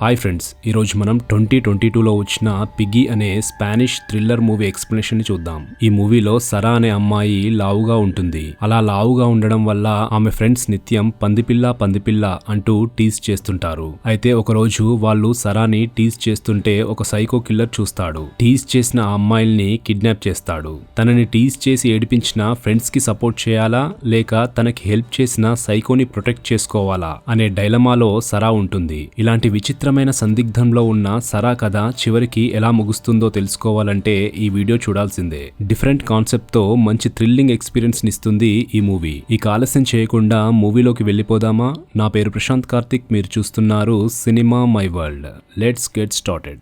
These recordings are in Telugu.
హాయ్ ఫ్రెండ్స్, ఈరోజు మనం 2022లో వచ్చిన పిగ్గీ అనే స్పానిష్ థ్రిల్లర్ మూవీ ఎక్స్ప్లెనేషన్ ని చూద్దాం. ఈ మూవీలో సరా అనే అమ్మాయి లావుగా ఉంటుంది. అలా లావుగా ఉండడం వల్ల ఆమె ఫ్రెండ్స్ నిత్యం పందిపిల్ల అంటూ టీజ్ చేస్తుంటారు. అయితే ఒకరోజు వాళ్ళు సరాని టీజ్ చేస్తుంటే ఒక సైకో కిల్లర్ చూస్తాడు. టీజ్ చేసిన ఆ అమ్మాయిల్ని కిడ్నాప్ చేస్తాడు. తనని టీజ్ చేసి ఏడిపించిన ఫ్రెండ్స్ కి సపోర్ట్ చేయాలా లేక తనకి హెల్ప్ చేసిన సైకోని ప్రొటెక్ట్ చేసుకోవాలా అనే డైలమాలో సరా ఉంటుంది. ఇలాంటి విచిత్రమైన సందిగ్ధంలో ఉన్న సరా కథ చివరికి ఎలా ముగుస్తుందో తెలుసుకోవాలంటే ఈ వీడియో చూడాల్సిందే. డిఫరెంట్ కాన్సెప్ట్ తో మంచి థ్రిల్లింగ్ ఎక్స్పీరియన్స్ నిస్తుంది ఈ మూవీ. ఈ ఆలస్యం చేయకుండా మూవీలోకి వెళ్ళిపోదామా? నా పేరు ప్రశాంత్ కార్తిక్, మీరు చూస్తున్నారు cinema my world. Let's get started.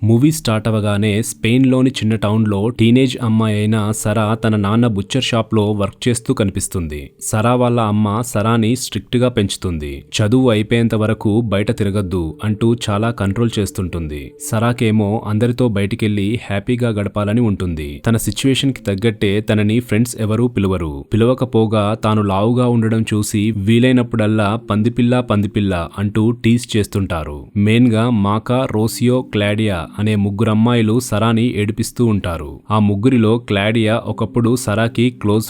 Movie start అవగానే స్పెయిన్లోని చిన్న టౌన్లో టీనేజ్ అమ్మాయి అయిన సరా తన నాన్న బుచ్చర్ షాప్లో వర్క్ చేస్తూ కనిపిస్తుంది. సరా వాళ్ళ అమ్మ సరాని స్ట్రిక్ట్గా పెంచుతుంది. చదువు అయిపోయేంత వరకు బయట తిరగద్దు అంటూ చాలా కంట్రోల్ చేస్తుంటుంది. సరాకేమో అందరితో బయటికెళ్లి హ్యాపీగా గడపాలని ఉంటుంది. తన సిచ్యువేషన్ కి తగ్గట్టే తనని ఫ్రెండ్స్ ఎవరూ పిలవకపోగా తాను లావుగా ఉండడం చూసి వీలైనప్పుడల్లా పందిపిల్ల అంటూ టీజ్ చేస్తుంటారు. మెయిన్ గా మాకా, రోసియో, క్లాడియా అనే ముగ్గురు అమ్మాయిలు సరాని ఏడిపిస్తూ ఉంటారు. ఆ ముగ్గురిలో క్లాడియా ఒకప్పుడు సరాకి క్లోజ్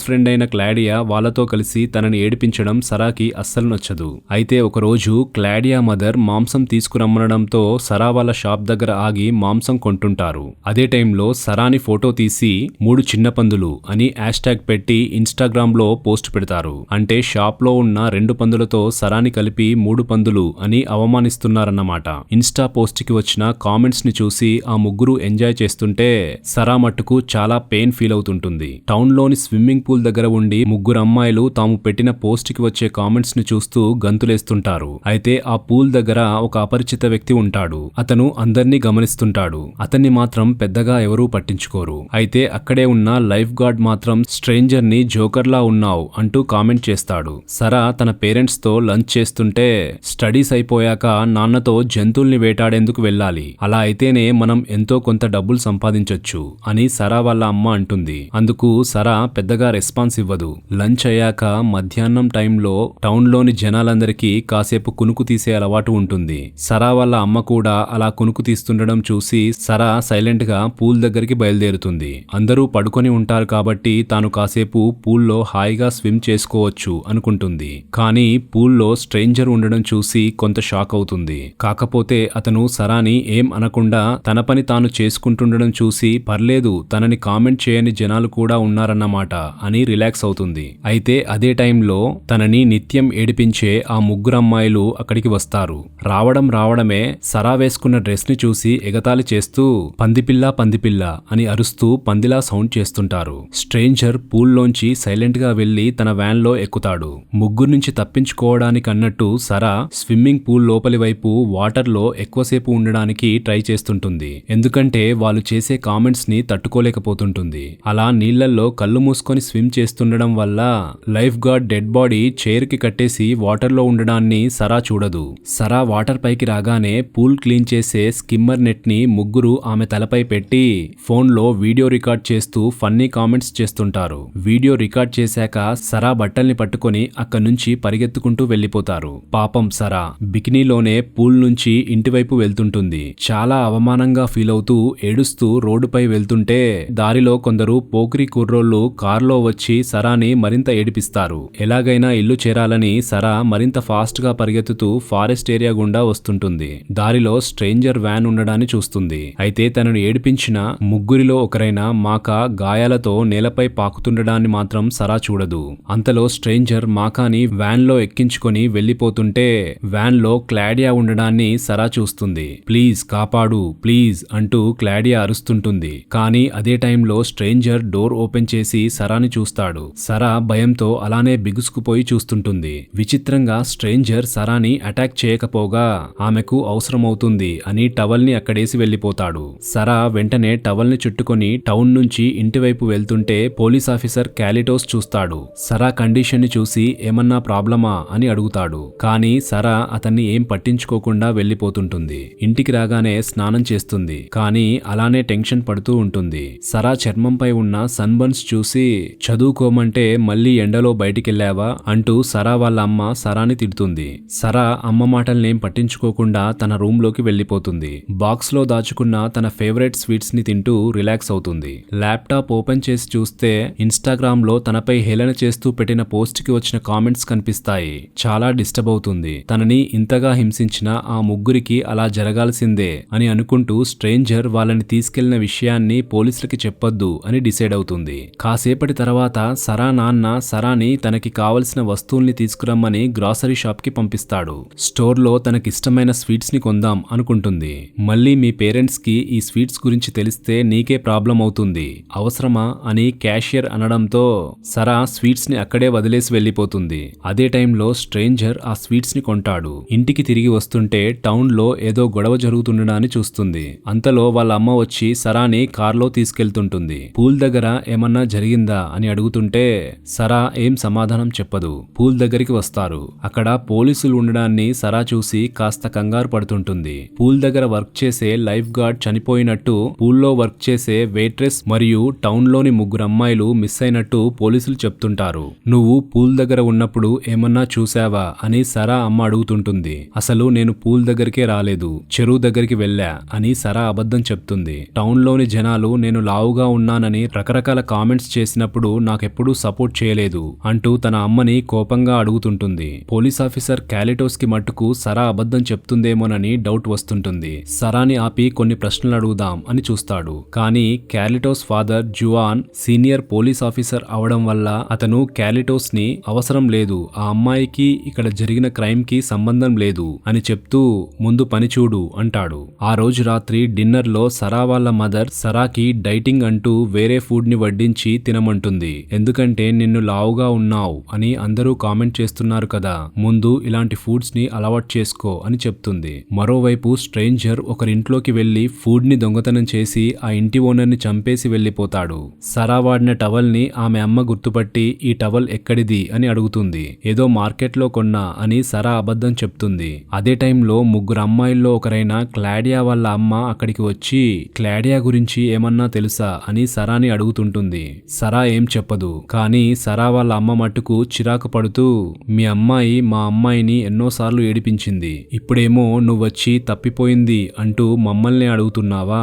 ఫ్రెండ్ అయిన క్లాడియా వాళ్ళతో కలిసి తనని ఏడిపించడం సరాకి అస్సలు నచ్చదు. అయితే ఒకరోజు క్లాడియా మదర్ మాంసం తీసుకురమ్మనడంతో సరా వాళ్ళ షాప్ దగ్గర ఆగి మాంసం కొంటుంటారు. అదే టైంలో సరాని ఫోటో తీసి 3 చిన్న పందులు అని హ్యాష్ట్యాగ్ పెట్టి ఇన్స్టాగ్రామ్ లో పోస్ట్ పెడతారు. అంటే షాప్ లో ఉన్న 2 పందులతో సరాని కలిపి 3 పందులు అని అవమానిస్తున్నారన్నమాట. ఇన్స్టా పోస్ట్ కి వచ్చిన కామెంట్స్ ని చూసి ఆ ముగ్గురు ఎంజాయ్ చేస్తుంటే సరా మట్టుకు చాలా పెయిన్ ఫీల్ అవుతుంటుంది. టౌన్ లోని స్విమ్మింగ్ పూల్ దగ్గర ఉండి ముగ్గురు అమ్మాయిలు తాము పెట్టిన పోస్ట్ కి వచ్చే కామెంట్స్ ని చూస్తూ గంతులేస్తుంటారు. అయితే ఆ పూల్ దగ్గర ఒక అపరిచిత వ్యక్తి ఉంటాడు. అతను అందర్నీ గమనిస్తుంటాడు. అతన్ని మాత్రం పెద్దగా ఎవరూ పట్టించుకోరు. అయితే అక్కడే ఉన్న లైఫ్ గార్డ్ మాత్రం స్ట్రేంజర్ ని జోకర్లా ఉన్నావు అంటూ కామెంట్ చేస్తాడు. సరా తన పేరెంట్స్ తో లంచ్ చేస్తుంటే స్టడీస్ అయిపోయాక నాన్నతో జంతువుల్ని వేటాడేందుకు వెళ్ళాలి, అలా అయితేనే మనం ఎంతో కొంత డబ్బులు సంపాదించొచ్చు అని సరా వాళ్ళ అమ్మ అంటుంది. అందుకు సరా పెద్దగా రెస్పాన్స్ ఇవ్వదు. లంచ్ అయ్యాక మధ్యాహ్నం టైంలో టౌన్ లోని జనాలందరికీ కాసేపు కునుకు తీసే అలవాటు ఉంటుంది. సరా వాళ్ళ అమ్మ కూడా అలా కునుకు తీస్తుండడం చూసి సరా సైలెంట్ గా పూల్ దగ్గరికి బయలుదేరుతుంది. అందరూ పడుకొని ఉంటారు కాబట్టి తాను కాసేపు పూల్లో హాయిగా స్విమ్ చేసుకోవచ్చు అనుకుంటుంది. కానీ పూల్లో స్ట్రేంజర్ ఉండడం చూసి కొంత షాక్ అవుతుంది. కాకపోతే అతను సరాని ఏం అనకుండా తన పని తాను చేసుకుంటుండడం చూసి పర్లేదు, తనని కామెంట్ చేయని జనాలు కూడా ఉన్నారన్నమాట అని రిలాక్స్ అవుతుంది. అయితే అదే టైంలో తనని నిత్యం ఏడిపించే ఆ ముగ్గురు అమ్మాయిలు అక్కడికి వస్తారు. రావడమే సరా వేసుకున్న డ్రెస్ ని చూసి ఎగతాళి చేస్తూ పందిపిల్ల అని అరుస్తూ పందిలా సౌండ్ చేస్తుంటారు. స్ట్రేంజర్ పూల్లోంచి సైలెంట్ గా వెళ్లి తన వ్యాన్ లో ఎక్కుతాడు. ముగ్గురు నుంచి తప్పించుకోవడానికి అన్నట్టు సరా స్విమ్మింగ్ పూల్ లోపలి వైపు వాటర్ లో ఎక్కువసేపు ఉండడానికి ట్రై చేస్తుంటుంది. ఎందుకంటే వాళ్ళు చేసే కామెంట్స్ ని తట్టుకోలేకపోతుంటుంది. అలా నీళ్లలో కళ్ళు మూసుకొని స్విమ్ చేస్తుండడం వల్ల life guard dead body chair కి కట్టేసి వాటర్ లో ఉండడాన్ని సరా చూడదు. సరా వాటర్ పైకి రాగానే పూల్ క్లీన్ చేసే స్కిమ్మర్ నెట్ ని ముగ్గురు ఆమె తలపై పెట్టి ఫోన్ లో వీడియో రికార్డ్ చేస్తూ ఫన్నీ కామెంట్స్ చేస్తుంటారు. వీడియో రికార్డ్ చేశాక సరా బట్టల్ని పట్టుకొని అక్కడి నుంచి పరిగెత్తుకుంటూ వెళ్లిపోతారు. పాపం సరా బికినీలోనే పూల్ నుంచి ఇంటివైపు వెళ్తుంటుంది. చాలా అవమానంగా ఫీల్ అవుతూ ఏడుస్తూ రోడ్డుపై వెళ్తుంటే దారిలో కొందరు పోకిరి కుర్రోళ్లు కారులో వచ్చి సరాని మరింత ఏడిపిస్తారు. ఎలాగైనా ఇల్లు చేరాలని సరా మరింత ఫాస్ట్ గా పరిగెత్తుతూ ఫారెస్ట్ ఏరియా గుండా వస్తుంటుంది. దారిలో స్ట్రేంజర్ వ్యాన్ ఉండడాన్ని చూస్తుంది. అయితే తనను ఏడిపించిన ముగ్గురిలో ఒకరైన మాకా గాయాలతో నేలపై పాకుతుండడాన్ని మాత్రం సరా చూడదు. అంతలో స్ట్రేంజర్ మాకాని వ్యాన్ లో ఎక్కించుకొని వెళ్లిపోతుంటే వ్యాన్ లో క్లాడియా ఉండడాన్ని సరా చూస్తుంది. ప్లీజ్ కాపాడు ప్లీజ్ అంటూ క్లాడియా అరుస్తుంటుంది. కానీ అదే టైంలో స్ట్రేంజర్ డోర్ ఓపెన్ చేసి సరాని చూస్తాడు. సరా భయంతో అలానే బిగుసుకుపోయి చూస్తుంటుంది. విచిత్రంగా స్ట్రేంజర్ సరాని అటాక్ చేయకపోగా ఆమెకు అవసరమవుతుంది అని టవల్ ని అక్కడేసి వెళ్లిపోతాడు. సరా వెంటనే టవల్ ని చుట్టుకొని టౌన్ నుంచి ఇంటివైపు వెళ్తుంటే పోలీస్ ఆఫీసర్ క్యాలిటోస్ చూస్తాడు. సరా కండిషన్ ని చూసి ఏమన్నా ప్రాబ్లమా అని అడుగుతాడు. కానీ సరా అతన్ని ఏం పట్టించుకోకుండా వెళ్లిపోతుంటుంది. ఇంటికి లాగానే స్నానం చేస్తుంది, కానీ అలానే టెన్షన్ పడుతూ ఉంటుంది. సరా చర్మంపై ఉన్న సన్బర్న్స్ చూసి చదువుకోమంటే మళ్ళీ ఎండలో బయటికెళ్లావా అంటూ సరా వాళ్ళ అమ్మ సరాని తిడుతుంది. సరా అమ్మ మాటల్నేం పట్టించుకోకుండా తన రూమ్ లోకి వెళ్లిపోతుంది. బాక్స్ లో దాచుకున్న తన ఫేవరెట్ స్వీట్స్ ని తింటూ రిలాక్స్ అవుతుంది. ల్యాప్టాప్ ఓపెన్ చేసి చూస్తే ఇన్స్టాగ్రామ్ లో తనపై హేళన చేస్తూ పెట్టిన పోస్ట్ కి వచ్చిన కామెంట్స్ కనిపిస్తాయి. చాలా డిస్టర్బ్ అవుతుంది. తనని ఇంతగా హింసించిన ఆ ముగ్గురికి అలా జరగాల్సిందే అని అనుకుంటూ స్ట్రేంజర్ వాళ్ళని తీసుకెళ్లిన విషయాన్ని పోలీసులకి చెప్పొద్దు అని డిసైడ్ అవుతుంది. కాసేపటి తర్వాత సరా నాన్న సరాని తనకి కావలసిన వస్తువుల్ని తీసుకురమ్మని గ్రాసరీ షాప్ కి పంపిస్తాడు. స్టోర్ లో తనకిష్టమైన స్వీట్స్ ని కొందాం అనుకుంటుంది. మళ్ళీ మీ పేరెంట్స్ కి ఈ స్వీట్స్ గురించి తెలిస్తే నీకే ప్రాబ్లం అవుతుంది, అవసరమా అని క్యాషియర్ అనడంతో సరా స్వీట్స్ ని అక్కడే వదిలేసి వెళ్లిపోతుంది. అదే టైంలో స్ట్రేంజర్ ఆ స్వీట్స్ ని కొంటాడు. ఇంటికి తిరిగి వస్తుంటే టౌన్ లో ఏదో గొడవ జరుగుతుండడాన్ని చూస్తుంది. అంతలో వాళ్ళ అమ్మ వచ్చి సరాని కార్లో తీసుకెళ్తుంటుంది. పూల్ దగ్గర ఏమన్నా జరిగిందా అని అడుగుతుంటే సరా ఏం సమాధానం చెప్పదు. పూల్ దగ్గరికి వస్తారు. అక్కడ పోలీసులు ఉండడాన్ని సరా చూసి కాస్త కంగారు పడుతుంటుంది. పూల్ దగ్గర వర్క్ చేసే లైఫ్ గార్డ్ చనిపోయినట్టు, పూల్లో వర్క్ చేసే వెయిట్రెస్ మరియు టౌన్ లోని ముగ్గురు అమ్మాయిలు మిస్ అయినట్టు పోలీసులు చెప్తుంటారు. నువ్వు పూల్ దగ్గర ఉన్నప్పుడు ఏమన్నా చూసావా అని సరా అమ్మ అడుగుతుంటుంది. అసలు నేను పూల్ దగ్గరికే రాలేదు, చెరువు దగ్గరికి వెళ్ళా అని సరా అబద్ధం చెప్తుంది. టౌన్ లోని జనాలు నేను లావుగా ఉన్నానని రకరకాల కామెంట్స్ చేసినప్పుడు నాకెప్పుడూ సపోర్ట్ చేయలేదు అంటూ తన అమ్మని కోపంగా అడుగుతుంటుంది. పోలీస్ ఆఫీసర్ క్యాలిటోస్ కి మట్టుకు సరా అబద్ధం చెప్తుందేమోనని డౌట్ వస్తుంటుంది. సరాని ఆపి కొన్ని ప్రశ్నలు అడుగుదాం అని చూస్తాడు. కానీ క్యాలిటోస్ father Juan senior police officer అవడం వల్ల అతను క్యాలిటోస్ ని అవసరం లేదు, ఆ అమ్మాయికి ఇక్కడ జరిగిన క్రైమ్ కి సంబంధం లేదు అని చెప్తూ ముందు పని చూడు అంటాడు. ఆ రోజు రాత్రి డిన్నర్ లో సరా వాళ్ళ మదర్ సరాకి డైటింగ్ అంటూ వేరే ఫుడ్ ని వడ్డించి తినమంటుంది. ఎందుకంటే నిన్ను లావుగా ఉన్నావు అని అందరూ కామెంట్ చేస్తున్నారు కదా, ముందు ఇలాంటి ఫుడ్స్ ని అలవాటు చేసుకో అని చెప్తుంది. మరోవైపు స్ట్రేంజర్ ఒకరింట్లోకి వెళ్లి ఫుడ్ ని దొంగతనం చేసి ఆ ఇంటి ఓనర్ ని చంపేసి వెళ్లిపోతాడు. సరా వాడిన టవల్ ని ఆమె అమ్మ గుర్తుపట్టి ఈ టవల్ ఎక్కడిది అని అడుగుతుంది. ఏదో మార్కెట్ లో కొన్నా అని సరా అబద్ధం చెప్తుంది. అదే టైంలో ముగ్గురు అమ్మాయిల్లో ఒకరైన క్లాడియా వాళ్ళ అమ్మ అక్కడికి వచ్చి క్లాడియా గురించి ఏమన్నా తెలుసా అని సరాని అడుగుతుంటుంది. సరా ఏం చెప్పదు. కానీ సరా వాళ్ళ అమ్మ మట్టుకు చిరాకు పడుతూ మీ అమ్మాయి మా అమ్మాయిని ఎన్నోసార్లు ఏడిపించింది, ఇప్పుడేమో నువ్వొచ్చి తప్పిపోయింది అంటూ మమ్మల్ని అడుగుతున్నావా,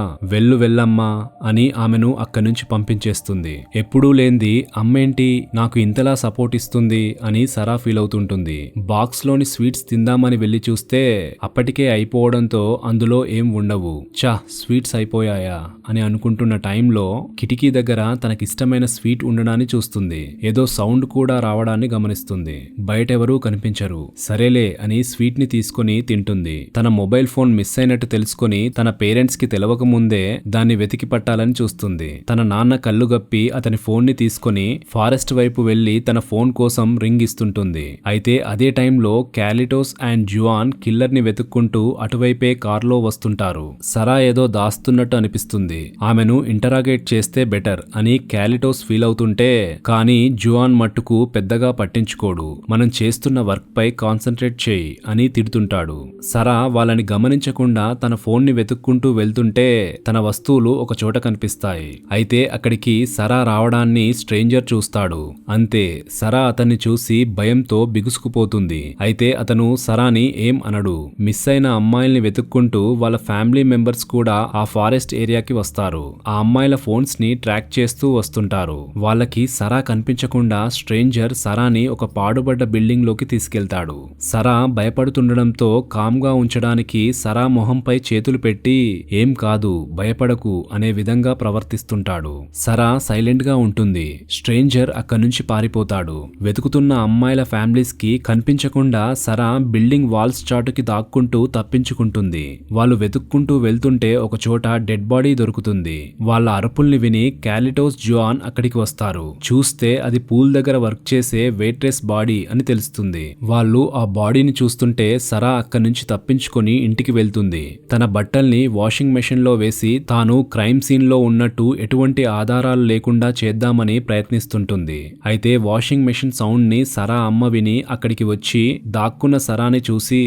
వెళ్ళమ్మా అని ఆమెను అక్కడి నుంచి పంపించేస్తుంది. ఎప్పుడూ లేంది అమ్మేంటి నాకు ఇంతలా సపోర్ట్ ఇస్తుంది అని సరా ఫీల్ అవుతుంటుంది. బాక్స్ లోని స్వీట్స్ తిందామని వెళ్లి చూస్తే అప్పటికే అయిపోవడంతో అందులో ఏం ఉండవు. స్వీట్స్ అయిపోయాయా అని అనుకుంటున్న టైంలో కిటికీ దగ్గర తనకిష్టమైన స్వీట్ ఉండడాన్ని చూస్తుంది. ఏదో సౌండ్ కూడా రావడాన్ని గమనిస్తుంది. బయటెవరూ కనిపించరు. సరేలే అని స్వీట్ ని తీసుకుని తింటుంది. తన మొబైల్ ఫోన్ మిస్ అయినట్టు తెలుసుకుని తన పేరెంట్స్ కి తెలవక ముందే దాన్ని వెతికి పట్టాలని చూస్తుంది. తన నాన్న కళ్ళు గప్పి అతని ఫోన్ ని తీసుకుని ఫారెస్ట్ వైపు వెళ్లి తన ఫోన్ కోసం రింగ్ ఇస్తుంటుంది. అయితే అదే టైంలో క్యాలిటోస్ అండ్ జువాన్ కిల్లర్ ని వెతుక్కుంటూ అటువైపే కార్లో వస్తుంటారు. సరా ఏదో దాస్తున్నట్టు అనిపిస్తుంది. ఆమెను ఇంటరాగేట్ చేస్తే బెటర్ అని క్యాలిటోస్ ఫీల్ అవుతుంటే, కానీ జువాన్ మట్టుకు పెద్దగా పట్టించుకోడు. మనం చేస్తున్న వర్క్ పై కాన్సంట్రేట్ చేయి అని తిడుతుంటాడు. సరా వాళ్ళని గమనించకుండా తన ఫోన్ ని వెతుక్కుంటూ వెళ్తుంటే తన వస్తువులు ఒక చోట కనిపిస్తాయి. అయితే అక్కడికి సరా రావడాన్ని స్ట్రేంజర్ చూస్తాడు. అంతే, సరా అతన్ని చూసి భయంతో బిగుసుకుపోతుంది. అయితే అతను సరాని ఏం అనడు. మిస్ అయిన అమ్మాయిల్ని వెతుక్కుంటూ వాళ్ళ ఫ్యామిలీ మెంబర్స్ కూడా ఆ ఫారెస్ట్ ఏరియాకి వస్తారు. ఆ అమ్మాయిల ఫోన్స్ ని ట్రాక్ చేస్తూ వస్తుంటారు. వాళ్ళకి సరా కనిపించకుండా స్ట్రేంజర్ సరాని ఒక పాడుబడ్డ బిల్డింగ్ లోకి తీసుకెళ్తాడు. సరా భయపడుతుండడంతో కామ్ గా ఉంచడానికి సరా మొహంపై చేతులు పెట్టి ఏం కాదు భయపడకు అనే విధంగా ప్రవర్తిస్తుంటాడు. సరా సైలెంట్ గా ఉంటుంది. స్ట్రేంజర్ అక్కడి నుంచి పారిపోతాడు. వెతుకుతున్న అమ్మాయిల ఫ్యామిలీస్ కి కనిపించకుండా సరా బిల్డింగ్ వాల్స్ చాటుకి దాక్కుంటూ తప్పించుకుంటుంది. వాళ్ళు వెతుక్కుంటూ వెళ్తుంటే ఒక చోట డెడ్ బాడీ దొరుకుతుంది. వాళ్ళ అరుపుల్ని విని క్యాలిటోస్ జువాన్ అక్కడికి వస్తారు. చూస్తే అది పూల్ దగ్గర వర్క్ చేసే వెయిట్రెస్ బాడీ అని తెలుస్తుంది. వాళ్ళు ఆ బాడీని చూస్తుంటే సరా అక్కడి నుంచి తప్పించుకొని ఇంటికి వెళ్తుంది. తన బట్టల్ని వాషింగ్ మెషిన్ లో వేసి తాను క్రైమ్ సీన్ లో ఉన్నట్టు ఎటువంటి ఆధారాలు లేకుండా చేద్దామని ప్రయత్నిస్తుంటుంది. అయితే వాషింగ్ మెషిన్ సౌండ్ ని సరా అమ్మ విని అక్కడికి వచ్చి దాక్కున్న సరాని చూసి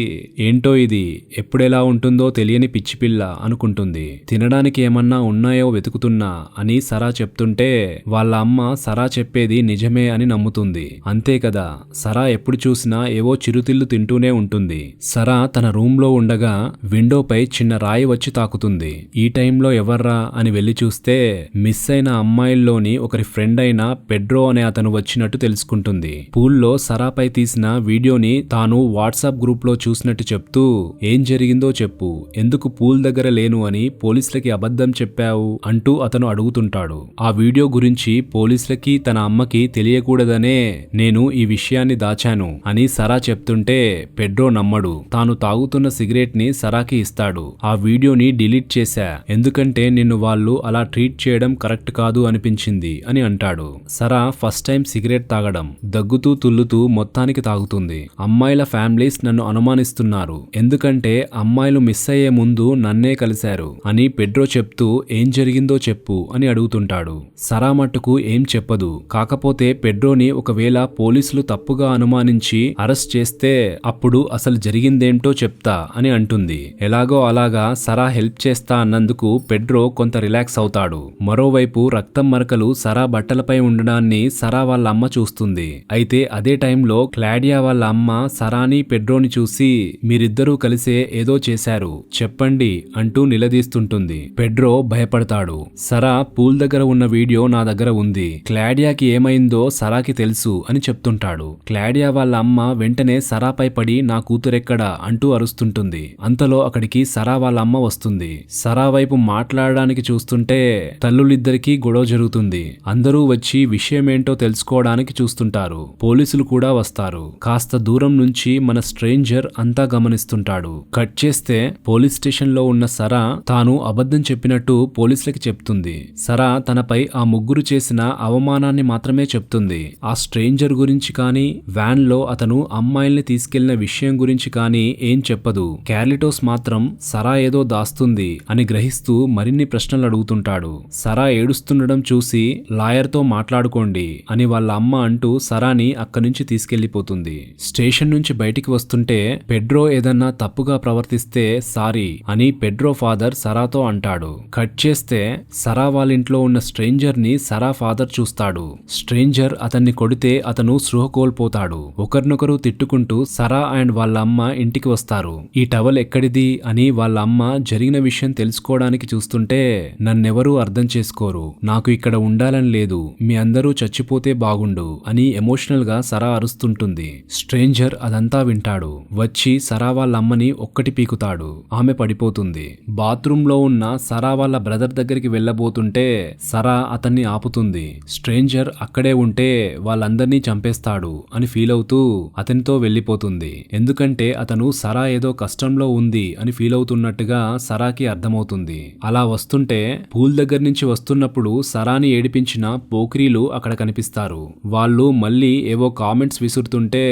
ఏంటో ఇది ఎప్పుడెలా ఉంటుందో తెలియని పిచ్చిపిల్ల అనుకుంటుంది. తినడానికి ఏమన్నా ఉన్నాయో వెతుకుతున్నా అని సరా చెప్తుంటే వాళ్ళ అమ్మ సరా చెప్పేది నిజమే అని నమ్ముతుంది. అంతే కదా, సరా ఎప్పుడు చూసినా ఏవో చిరుతిళ్ళు తింటూనే ఉంటుంది. సరా తన రూమ్ లో ఉండగా విండోపై చిన్న రాయి వచ్చి తాకుతుంది. ఈ టైంలో ఎవర్రా అని వెళ్లి చూస్తే మిస్ అయిన అమ్మాయిల్లోని ఒకరి ఫ్రెండ్ అయిన పెడ్రో అనే అతను వచ్చినట్టు తెలుసుకుంటుంది. పూల్లో సరాపై తీసిన వీడియోని తాను వాట్సాప్ గ్రూప్ లో చూసినట్టు చెప్తూ ఏం జరిగిందో చెప్పు, ఎందుకు పూల్ దగ్గర లేను అని పోలీసులకి అబద్ధం చెప్పావు అంటూ అతను అడుగుతుంటాడు. ఆ వీడియో గురించి పోలీసులకి తన అమ్మకి తెలియకూడదనే నేను ఈ విషయాన్ని దాచాను అని సరా చెప్తుంటే పెడ్రో నమ్మడు. తాను తాగుతున్న సిగరెట్ ని సరాకి ఇస్తాడు. ఆ వీడియోని డిలీట్ చేశా, ఎందుకంటే నిన్ను వాళ్ళు అలా ట్రీట్ చేయడం కరెక్ట్ కాదు అనిపించింది అని అంటాడు. సరా ఫస్ట్ టైం సిగరెట్ తాగడం, దగ్గుతూ తుల్లుతూ మొత్తానికి తాగుతుంది. అమ్మాయిల ఫ్యామిలీస్ నన్ను అనుమానిస్తున్నారు, ఎందుకంటే అమ్మాయిలు మిస్ అయ్యే ముందు నన్నే కలిశారు అని పెడ్రో చెప్తూ ఏం జరిగిందో చెప్పు అని అడుగుతుంటాడు. సరా మట్టుకు ఏం చెప్పదు. కాకపోతే పెడ్రోని ఒకవేళ పోలీసులు తప్పుగా అనుమానించి అరెస్ట్ చేస్తే అప్పుడు అసలు జరిగిందేంటో చెప్తా అని అంటుంది. ఎలాగో అలాగా సరా హెల్ప్ చేస్తా అన్నందుకు పెడ్రో కొంత రిలాక్స్ అవుతాడు. మరోవైపు రక్తం మరకలు సరా బట్టలపై ఉండడాన్ని సరా వాళ్ళ అమ్మ చూస్తుంది. అయితే అదే టైంలో క్లాడియా వాళ్ళ అమ్మ సరాని పెడ్రోని చూసి మీరిద్దరూ కలిసే ఏదో చేశారు, చెప్పండి అంటూ నిలదీస్తుంటుంది. పెడ్రో భయపడతాడు. సరా పూల్ దగ్గర ఉన్న వీడియో నా దగ్గర ఉంది, క్లాడియాకి ఏమైందో సరాకి తెలుసు అని చెప్తుంటాడు. క్లాడియా వాళ్ళ అమ్మ వెంటనే సరాపై పడి నా కూతురెక్కడా అంటూ అరుస్తుంటుంది. అంతలో అక్కడికి సరా వాళ్ళ అమ్మ వస్తుంది. సరా వైపు మాట్లాడడానికి చూస్తుంటే తల్లులిద్దరికీ గొడవ జరుగుతుంది. అందరూ వచ్చి విషయమేంటో తెలుసుకోవడానికి చూస్తుంటారు. పోలీసులు కూడా వస్తారు. కాస్త దూరం నుంచి మన స్ట్రేంజర్ అంతా గమనిస్తుంటాడు. కట్ చేస్తే పోలీస్ స్టేషన్ లో ఉన్న సరా తాను అబద్ధం చెప్పినట్టు పోలీసులకి చెప్తుంది. సరా తనపై ఆ ముగ్గురు చేసిన అవమానాన్ని మాత్రమే చెప్తుంది. ఆ స్ట్రేంజర్ గురించి కానీ వ్యాన్ లో అతను అమ్మాయిల్ని తీసుకెళ్లిన విషయం గురించి కానీ ఏం చెప్పదు. క్యార్లిటోస్ మాత్రం సరా ఏదో దాస్తుంది అని గ్రహిస్తూ మరిన్ని ప్రశ్నలు అడుగుతుంటాడు. సరా ఏడుస్తుండడం చూసి లాయర్ తో మాట్లాడుకోండి అని వాళ్ళ అమ్మ అంటూ సరాని అక్కడి నుంచి తీసుకెళ్లిపోతుంది. స్టేషన్ నుంచి బయటికి వస్తుంటే పెడ్రో ఏదన్నా తప్పుగా ప్రవర్తిస్తే సారీ అని పెడ్రో ఫాదర్ సరాతో అంటాడు. కట్ చేస్తే సరా వాళ్ళింట్లో ఉన్న స్ట్రేంజర్ ని సరా ఫాదర్ చూస్తాడు. స్ట్రేంజర్ అతన్ని కొడితే అతను స్పృహ కోల్పోతాడు. ఒకరినొకరు తిట్టుకుంటూ సరా అండ్ వాళ్ళ అమ్మ ఇంటికి వస్తారు. ఈ టవల్ ఎక్కడిది అని వాళ్ళ అమ్మ జరిగిన విషయం తెలుసుకోవడానికి చూస్తుంటే నన్నెవరూ అర్థం చేసుకోరు, నాకు ఇక్కడ ఉండాలని లేదు, మీ అందరూ చచ్చిపోతే బాగుండు అని ఎమోషనల్ గా సరా అరుస్తుంటుంది. స్ట్రేంజర్ అదంతా వింటాడు. వచ్చి సరా వాళ్ళ అమ్మని ఒక్కటి పీకుతాడు. ఆమె పడిపోతుంది. బాత్రూమ్ లో ఉన్న సరా వాళ్ళ బ్రదర్ దగ్గరికి వెళ్ళబోతుంటే సరా అతన్ని ఆపుతుంది. స్ట్రేంజర్ అక్కడే ఉంటే వాళ్ళందర్నీ చంపేస్తాడు అని ఫీల్ అవుతూ అతనితో వెళ్లిపోతుంది. ఎందుకంటే అతను సరా ఏదో కష్టంలో ఉంది అని ఫీల్ అవుతున్నట్టుగా సరాకి అర్థమవుతుంది. అలా వస్తుంటే పూల్ దగ్గర నుంచి వస్తున్నప్పుడు సరాని ఏడిపించిన పోక్రీలు అక్కడ కనిపిస్తారు. వాళ్ళు మళ్ళీ ఏవో కామెంట్స్ విసురుతుంటే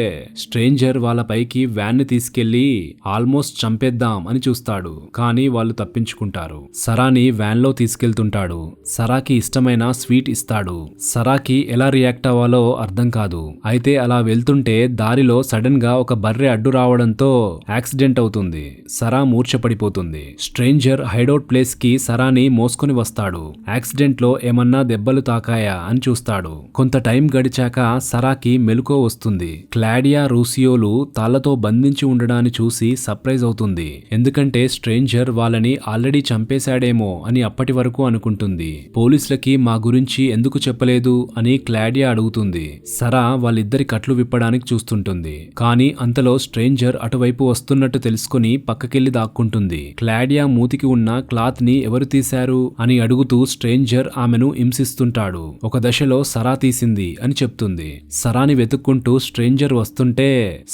స్ట్రేంజర్ వాళ్ళ పైకి వ్యాన్ ని తీసుకెళ్లి ఆల్మోస్ట్ చంపేద్దాం అని చూస్తాడు. కానీ వాళ్ళు తప్పించుకుంటారు. సరాని వ్యాన్ లో తీసుకెళ్తుంటాడు. సరాకి ఇష్టమైన స్వీట్ ఇస్తాడు. సరాకి ఎలా రియాక్ట్ అవ్వాలో అర్థం కాదు. అయితే అలా వెళ్తుంటే దారిలో సడన్ గా ఒక బర్రె అడ్డు రావడంతో యాక్సిడెంట్ అవుతుంది. సరా మూర్ఛపడిపోతుంది. స్ట్రేంజర్ హైడౌట్ ప్లేస్ కి సరాని మోసుకొని వస్తాడు. యాక్సిడెంట్ లో ఏమన్నా దెబ్బలు తాకాయా అని చూస్తాడు. కొంత టైం గడిచాక సరాకి మెలకువ వస్తుంది. క్లాడియా రూసియోలు తాళ్లతో బంధించి ఉండడాన్ని చూసి సర్ప్రైజ్ అవుతుంది. ఎందుకంటే స్ట్రేంజర్ వాళ్ళని ఆల్రెడీ చంపేశాడేమో అని అప్పటి వరకు అనుకుంటుంది. పోలీసులకి మా గురించి ఎందుకు చెప్పలేదు అని క్లాడియా అడుగుతుంది. సరా వాళ్ళిద్దరి కట్లు విప్పడానికి చూస్తుంటుంది. కానీ అంతలో స్ట్రేంజర్ అటువైపు వస్తున్నట్టు తెలుసుకుని పక్కకెళ్లి దాక్కుంటుంది. క్లాడియా మూతికి ఉన్న క్లాత్ ని ఎవరు తీశారు అని అడుగుతూ స్ట్రేంజర్ ఆమెను హింసిస్తుంటాడు. ఒక దశలో సరా తీసింది అని చెప్తుంది. సరాని వెతుక్కుంటూ స్ట్రేంజర్ వస్తుంటే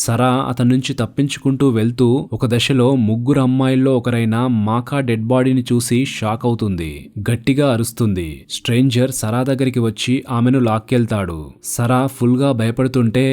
సరా అతని నుంచి తప్పించుకుంటూ వెళ్తూ ఒక దశలో ముగ్గురు అమ్మాయిల్లో ఒకరైన మాకా డెడ్ బాడీని చూసి షాక్ అవుతుంది. గట్టిగా అరుస్తుంది. స్ట్రేంజర్ సరా దగ్గరికి వచ్చి ఆమెను లాక్కెళ్తాడు. సరా ఫుల్ గా భయపడుతుంటే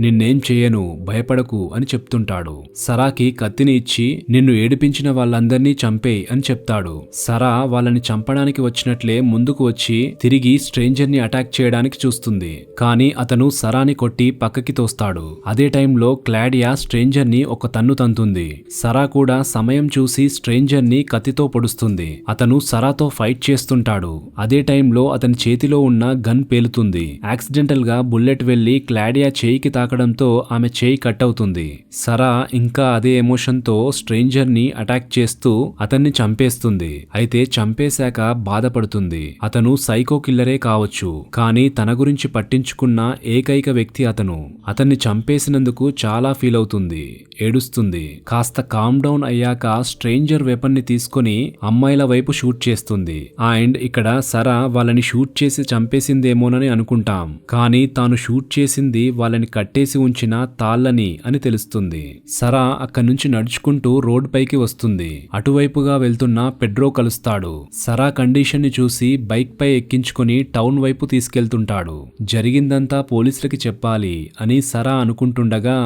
నిన్నేం చెయ్యను, భయపడకు అని చెప్తుంటాడు. సరాకి కత్తిని ఇచ్చి నిన్ను ఏడిపించిన వాళ్ళందర్నీ చంపేయ్ అని చెప్తాడు. సరా వాళ్ళని చంపడానికి వచ్చినట్లే ముందుకు వచ్చి తిరిగి స్ట్రేంజర్ ని అటాక్ చేయడానికి చూస్తుంది. కానీ అతను సరాని కొట్టి పక్కకి తోస్తాడు. అదే టైంలో క్లాడియా స్ట్రేంజర్ ని ఒక తన్ను తంతుంది. సరా కూడా సమయం చూసి స్ట్రేంజర్ ని కత్తితో పొడుస్తుంది. అతను సరాతో ఫైట్ చేస్తుంటాడు. అదే టైంలో అతని చేతిలో ఉన్న గన్ పేలుతుంది. యాక్సిడెంటల్ గా బుల్లెట్ వెళ్లి క్లాడియా చేయికి తాకడంతో ఆమె చేయి కట్ అవుతుంది. సరా ఇంకా అదే ఎమోషన్ తో స్ట్రేంజర్ ని అటాక్ చేస్తూ అతన్ని చంపేస్తుంది. అయితే చంపేశాక బాధపడుతుంది. అతను సైకో కిల్లరే కావచ్చు, కానీ తన గురించి పట్టించుకున్న ఏకైక వ్యక్తి అతను. అతన్ని చంపేసినందుకు చాలా ఫీల్ అవుతుంది, ఏడుస్తుంది. కాస్త కామ్ డౌన్ అయ్యాక స్ట్రేంజర్ వెపన్ ని తీసుకుని అమ్మాయిల వైపు షూట్ చేస్తుంది. అండ్ ఇక్కడ సరా వాళ్ళని షూట్ చేసి చంపేసిందేమోనని అనుకుంటాం, కానీ తాను షూట్ చేసింది వాళ్ళని కట్టేసి ఉంచిన తాళ్ళని అని తెలుస్తుంది. సరా అక్కడి నుంచి నడుచుకుంటూ రోడ్ పైకి వస్తుంది. అటువైపుగా వెళ్తున్న పెడ్రో కలుస్తాడు. సరా కండిషన్ ని చూసి బైక్ పై ఎక్కించుకుని టౌన్ వైపు తీసుకెళ్తుంటాడు. జరిగిందంతా పోలీసులకి చెప్పాలి అని సరా అనుకుంటుండగా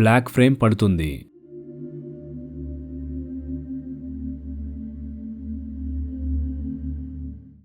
బ్లాక్ ఫ్రేమ్ పడుతుంది.